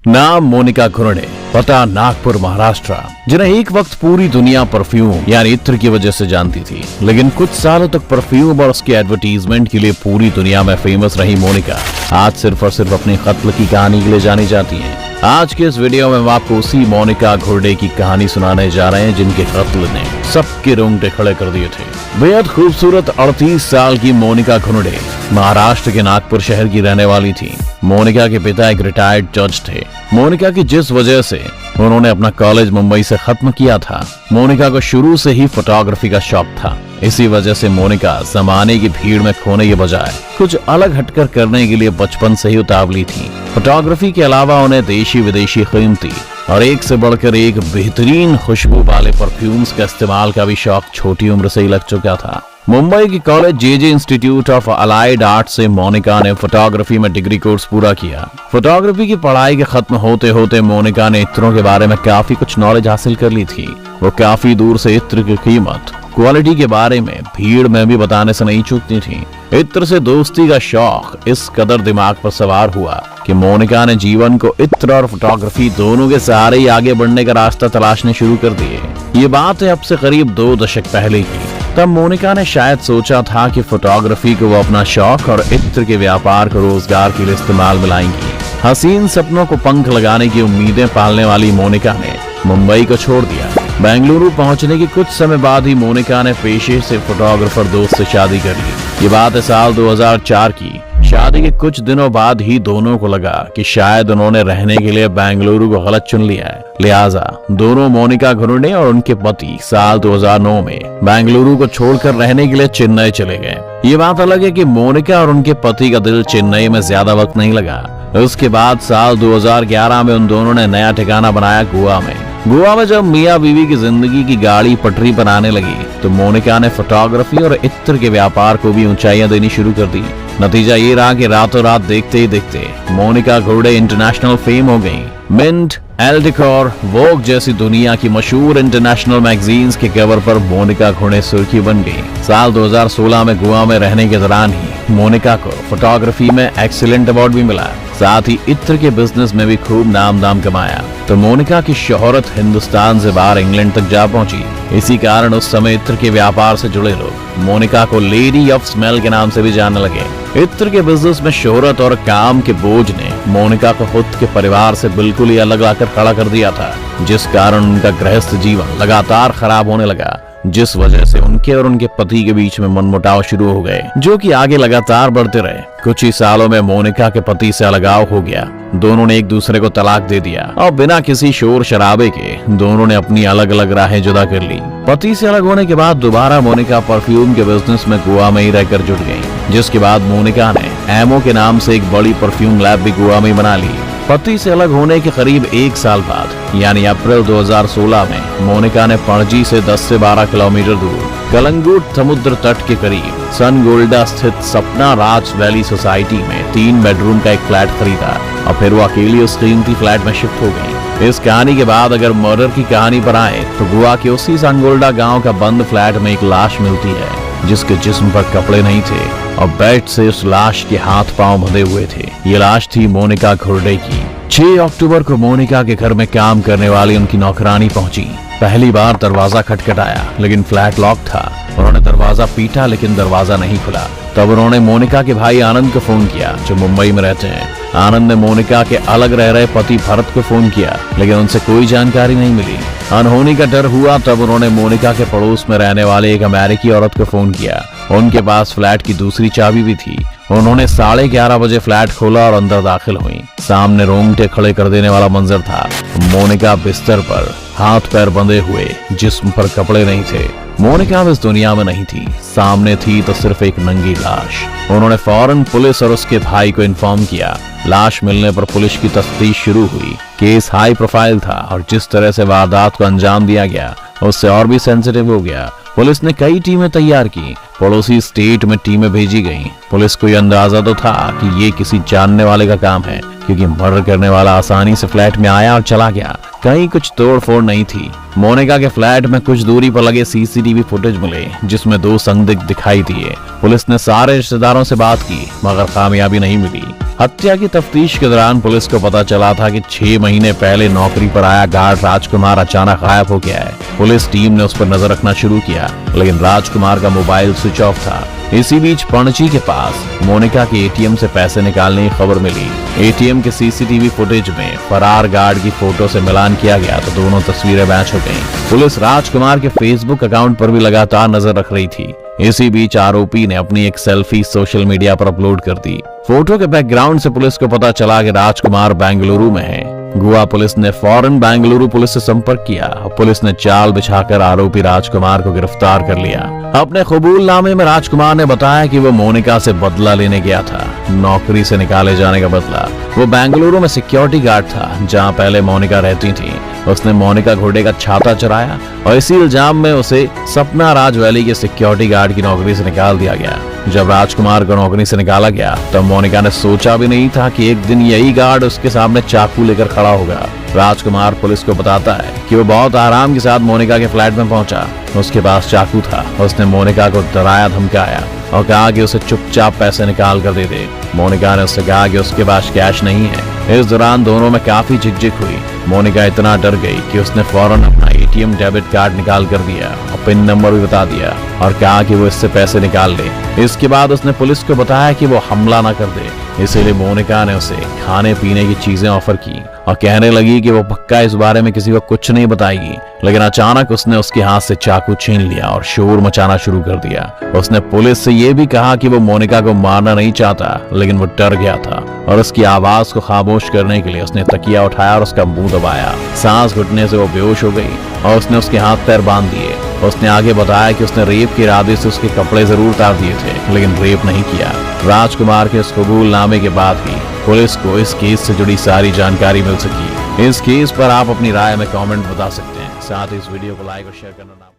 नाम मोनिका घुरणे, पता नागपुर महाराष्ट्र, जिन्हें एक वक्त पूरी दुनिया परफ्यूम यानी इत्र की वजह से जानती थी, लेकिन कुछ सालों तक परफ्यूम और उसके एडवर्टीजमेंट के लिए पूरी दुनिया में फेमस रही मोनिका आज सिर्फ और सिर्फ अपनी कत्ल की कहानी के लिए जानी जाती हैं। आज के इस वीडियो में हम आपको उसी मोनिका घुरणे की कहानी सुनाने जा रहे हैं जिनके कत्ल ने सबके रोंगटे खड़े कर दिए थे। बेहद खूबसूरत 38 साल की मोनिका घुरणे महाराष्ट्र के नागपुर शहर की रहने वाली थी। मोनिका के पिता एक रिटायर्ड जज थे। मोनिका की जिस वजह से उन्होंने अपना कॉलेज मुंबई से खत्म किया था, मोनिका को शुरू से ही फोटोग्राफी का शौक था। इसी वजह से मोनिका जमाने की भीड़ में खोने के बजाय कुछ अलग हटकर करने के लिए बचपन से ही उतावली थी। फोटोग्राफी के अलावा उन्हें देशी विदेशी कीमती और एक से बढ़कर एक बेहतरीन खुशबू वाले परफ्यूम्स का इस्तेमाल का भी शौक छोटी उम्र से ही लग चुका था। मुंबई की college J institute of allied art से मोनिका ने फोटोग्राफी में डिग्री कोर्स पूरा किया। फोटोग्राफी की पढ़ाई के खत्म होते होते मोनिका ने इत्रों के बारे में काफी कुछ नॉलेज हासिल कर ली थी। वो काफी दूर से इत्र की कीमत, क्वालिटी के बारे में भीड़ में भी बताने से नहीं चूकती थी। इत्र से दोस्ती का शौक इस कदर दिमाग पर सवार हुआ कि मोनिका ने जीवन को इत्र और फोटोग्राफी दोनों के सहारे ही आगे बढ़ने का रास्ता तलाशने शुरू कर दिए। ये बात है अब से करीब 2 दशक पहले की। तब मोनिका ने शायद सोचा था कि फोटोग्राफी को वो अपना शौक और इत्र के व्यापार को रोजगार के लिए इस्तेमाल में लाएंगी। हसीन सपनों को पंख लगाने की उम्मीदें पालने वाली मोनिका ने मुंबई को छोड़ दिया। बेंगलुरु पहुंचने के कुछ समय बाद ही मोनिका ने पेशे से फोटोग्राफर दोस्त से शादी कर ली। ये बात है साल 2004 की। शादी के कुछ दिनों बाद ही दोनों को लगा कि शायद उन्होंने रहने के लिए बेंगलुरु को गलत चुन लिया है। लिहाजा दोनों मोनिका घुरणे और उनके पति साल 2009 में बेंगलुरु को छोड़कर रहने के लिए चेन्नई चले गए। ये बात अलग है कि मोनिका और उनके पति का दिल चेन्नई में ज्यादा वक्त नहीं लगा। उसके बाद साल 2011 में उन दोनों ने नया ठिकाना बनाया गोवा में। गोवा में जब मियां बीवी की जिंदगी की गाड़ी पटरी पर आने लगी तो मोनिका ने फोटोग्राफी और इत्र के व्यापार को भी ऊंचाइयां देनी शुरू कर दी। नतीजा ये रहा कि रातों रात देखते ही देखते मोनिका घुरणे इंटरनेशनल फेम हो गई। मिंट, एल डेकोर, वोग जैसी दुनिया की मशहूर इंटरनेशनल मैगजीन्स के कवर पर मोनिका घुरणे सुर्खी बन गई। साल 2016 में गोवा में रहने के दौरान ही मोनिका को फोटोग्राफी में एक्सीलेंट अवार्ड भी मिला। साथ ही इत्र के बिजनेस में भी खूब नाम कमाया। तो मोनिका की शोहरत हिंदुस्तान से बाहर इंग्लैंड तक जा पहुंची। इसी कारण उस समय इत्र के व्यापार से जुड़े लोग मोनिका को लेडी ऑफ स्मेल के नाम से भी जानने लगे। इत्र के बिजनेस में शोहरत और काम के बोझ ने मोनिका को खुद के परिवार से बिल्कुल ही अलग लाकर खड़ा कर दिया था, जिस कारण उनका गृहस्थ जीवन लगातार खराब होने लगा, जिस वजह से उनके और उनके पति के बीच में मनमुटाव शुरू हो गए, जो कि आगे लगातार बढ़ते रहे। कुछ ही सालों में मोनिका के पति से अलगाव हो गया। दोनों ने एक दूसरे को तलाक दे दिया और बिना किसी शोर शराबे के दोनों ने अपनी अलग अलग राहें जुदा कर ली। पति से अलग होने के बाद दोबारा मोनिका परफ्यूम के बिजनेस में गोवा में ही रहकर जुट गई, जिसके बाद मोनिका ने एमओ के नाम से एक बड़ी परफ्यूम लैब भी गोवा में बना ली। पति से अलग होने के करीब 1 साल बाद यानी अप्रैल 2016 में मोनिका ने पणजी से 10 से 12 किलोमीटर दूर कलंगुट समुद्र तट के करीब सनगोल्डा स्थित सपना राज वैली सोसाइटी में 3 बेडरूम का एक फ्लैट खरीदा और फिर वो अकेली उस कीमती फ्लैट में शिफ्ट हो गई। इस कहानी के बाद अगर मर्डर की कहानी पर आए तो गोवा के उसी सनगोल्डा गांव का बंद फ्लैट में एक लाश मिलती है जिसके जिस्म पर कपड़े नहीं थे और बेड से उस लाश के हाथ पांव बंधे हुए थे। ये लाश थी मोनिका घुरणे की। 6 अक्टूबर को मोनिका के घर में काम करने वाली उनकी नौकरानी पहुंची। पहली बार दरवाजा खटखटाया लेकिन फ्लैट लॉक था। उन्होंने दरवाजा पीटा लेकिन दरवाजा नहीं खुला। तब उन्होंने मोनिका के भाई आनंद को फोन किया जो मुंबई में रहते हैं। आनंद ने मोनिका के अलग रह रहे पति भरत को फोन किया लेकिन उनसे कोई जानकारी नहीं मिली। अनहोनी का डर हुआ तब उन्होंने मोनिका के पड़ोस में रहने वाले एक अमेरिकी औरत को फोन किया। उनके पास फ्लैट की दूसरी चाबी भी थी। उन्होंने 11:30 बजे फ्लैट खोला और अंदर दाखिल हुई। सामने रोंगटे खड़े कर देने वाला मंजर था। मोनिका बिस्तर पर हाथ पैर बंधे हुए, जिस्म पर कपड़े नहीं थे। मोनिका इस दुनिया में नहीं थी। सामने थी तो सिर्फ एक नंगी लाश। उन्होंने फौरन पुलिस और उसके भाई को इन्फॉर्म किया। लाश मिलने पर पुलिस की तफ्तीश शुरू हुई। केस हाई प्रोफाइल था और जिस तरह से वारदात को अंजाम दिया गया उससे और भी सेंसिटिव हो गया। पुलिस ने कई टीमें तैयार की। पड़ोसी स्टेट में टीमें भेजी गईं। पुलिस को यह अंदाजा तो था कि ये किसी जानने वाले का काम है, क्योंकि मर्डर करने वाला आसानी से फ्लैट में आया और चला गया। कहीं कुछ तोड़फोड़ नहीं थी। मोनिका के फ्लैट में कुछ दूरी पर लगे सीसीटीवी फुटेज मिले, जिसमें 2 संदिग्ध दिखाई दिए। पुलिस ने सारे रिश्तेदारों से बात की, मगर कामयाबी नहीं मिली। हत्या की तफ्तीश के दौरान पुलिस को पता चला था कि 6 महीने पहले नौकरी पर आया गार्ड राजकुमार अचानक गायब हो गया है। पुलिस टीम ने उस पर नजर रखना शुरू किया, लेकिन राजकुमार का मोबाइल स्विच ऑफ था। इसी बीच पणजी के पास मोनिका के एटीएम से पैसे निकालने की खबर मिली। एटीएम के सीसीटीवी फुटेज में फरार गार्ड की फोटो से मिलान किया गया तो दोनों तस्वीरें मैच हो गईं। पुलिस राजकुमार के फेसबुक अकाउंट पर भी लगातार नजर रख रही थी। इसी बीच आरोपी ने अपनी एक सेल्फी सोशल मीडिया पर अपलोड कर दी। फोटो के बैकग्राउंड से पुलिस को पता चला कि राजकुमार बेंगलुरु में है। गोवा पुलिस ने फौरन बेंगलुरु पुलिस से संपर्क किया। पुलिस ने चाल बिछाकर आरोपी राजकुमार को गिरफ्तार कर लिया। अपने कबूलनामे में राजकुमार ने बताया कि वो मोनिका से बदला लेने गया था, नौकरी से निकाले जाने का बदला। वो बेंगलुरु में सिक्योरिटी गार्ड था, जहां पहले मोनिका रहती थी। उसने मोनिका घोड़े का छाता चुराया और इसी इल्जाम में उसे सपना राज वैली के सिक्योरिटी गार्ड की नौकरी से निकाल दिया गया। जब राजकुमार को नौकरी से निकाला गया तब मोनिका ने सोचा भी नहीं था कि एक दिन यही गार्ड उसके सामने चाकू लेकर खड़ा होगा। राजकुमार पुलिस को बताता है कि वो बहुत आराम के साथ मोनिका के फ्लैट में पहुंचा। उसके पास चाकू था। उसने मोनिका को डराया धमकाया और कहा कि उसे चुपचाप पैसे निकाल कर दे दे। मोनिका ने उससे कहा कि उसके पास कैश नहीं है। इस दौरान दोनों में काफी झिकझिक हुई। मोनिका इतना डर गई कि उसने फौरन अपना एटीएम डेबिट कार्ड निकाल कर दिया और पिन नंबर भी बता दिया और कहा कि वो इससे पैसे निकाल ले। इसके बाद उसने पुलिस को बताया कि वो हमला न कर दे, इसीलिए मोनिका ने उसे खाने पीने की चीजें ऑफर की और कहने लगी कि वो पक्का इस बारे में किसी को कुछ नहीं बताएगी। लेकिन अचानक उसने उसके हाथ से चाकू छीन लिया और शोर मचाना शुरू कर दिया। उसने पुलिस से ये भी कहा कि वो मोनिका को मारना नहीं चाहता, लेकिन वो डर गया था और उसकी आवाज को खामोश करने के लिए उसने तकिया उठाया और उसका मुंह दबाया। सांस घुटने से वो बेहोश हो गई और उसने उसके हाथ पैर बांध दिए। उसने आगे बताया कि उसने रेप के इरादे से उसके कपड़े जरूर उतार दिए थे, लेकिन रेप नहीं किया। राजकुमार के इस कबूलनामे के बाद ही पुलिस को इस केस से जुड़ी सारी जानकारी मिल सकी। इस केस पर आप अपनी राय में कमेंट बता सकते हैं। साथ ही इस वीडियो को लाइक और शेयर करना ना